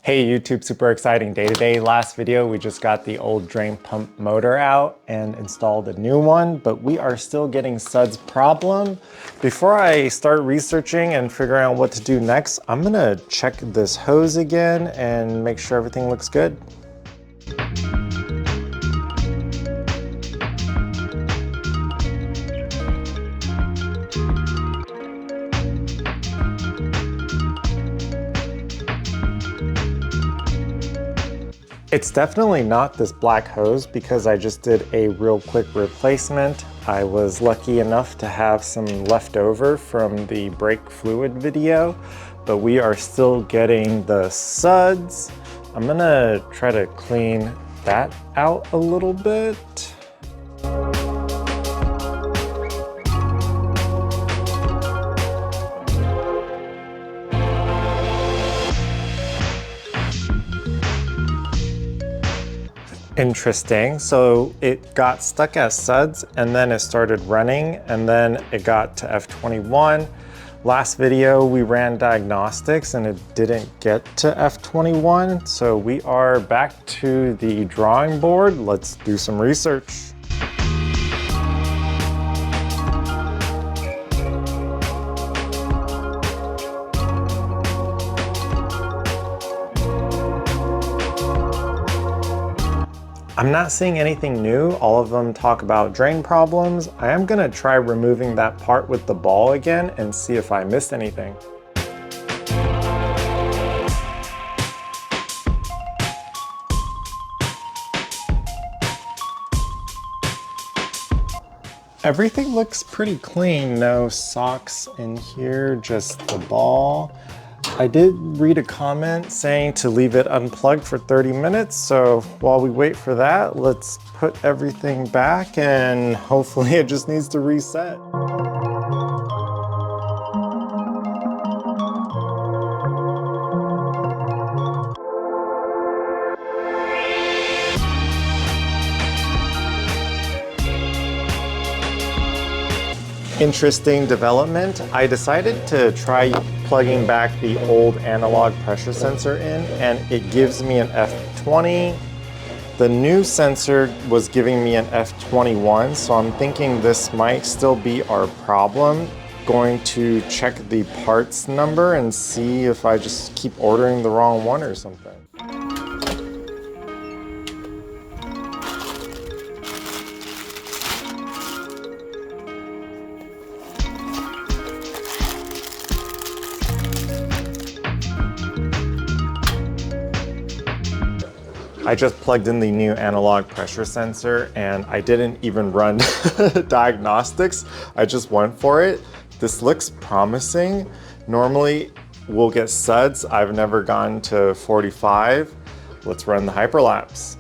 Hey YouTube, super exciting day today. Last video, we just got the old drain pump motor out and installed a new one, but we are still getting SUD's problem. Before I start researching and figuring out what to do next, I'm gonna check this hose again and make sure everything looks good. It's definitely not this black hose because I just did a real quick replacement. I was lucky enough to have some left over from the brake fluid video, but we are still getting the SUDs. I'm gonna try to clean that out a little bit. Interesting. So it got stuck at SUDs and then it started running and then it got to F21. Last video we ran diagnostics and it didn't get to F21. So we are back to the drawing board. Let's do some research. I'm not seeing anything new. All of them talk about drain problems. I am gonna try removing that part with the ball again and see if I missed anything. Everything looks pretty clean. No socks in here, just the ball. I did read a comment saying to leave it unplugged for 30 minutes. So while we wait for that, let's put everything back and hopefully it just needs to reset. Interesting development. I decided to try plugging back the old analog pressure sensor in and it gives me an F20. The new sensor was giving me an F21, so I'm thinking this might still be our problem. Going to check the parts number and see if I just keep ordering the wrong one or something. I just plugged in the new analog pressure sensor and I didn't even run diagnostics. I just went for it. This looks promising. Normally we'll get SUDs. I've never gone to 45. Let's run the hyperlapse.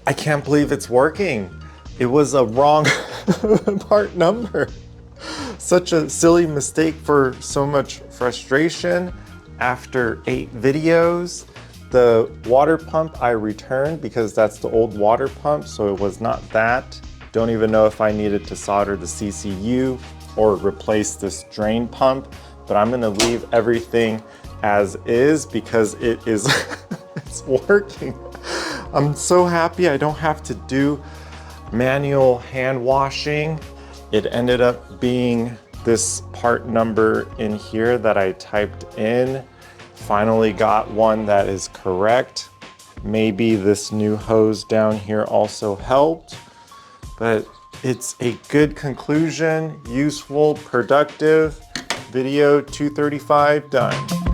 I can't believe it's working. It was a wrong part number. Such a silly mistake for so much frustration. After 8 videos, the water pump I returned because that's the old water pump, so it was not that. Don't even know if I needed to solder the CCU or replace this drain pump, but I'm gonna leave everything as is because it is it's working. I'm so happy I don't have to do manual hand washing. It ended up being this part number in here that I typed in. Finally got one that is correct. Maybe this new hose down here also helped, but it's a good conclusion, useful, productive. Video 235 done.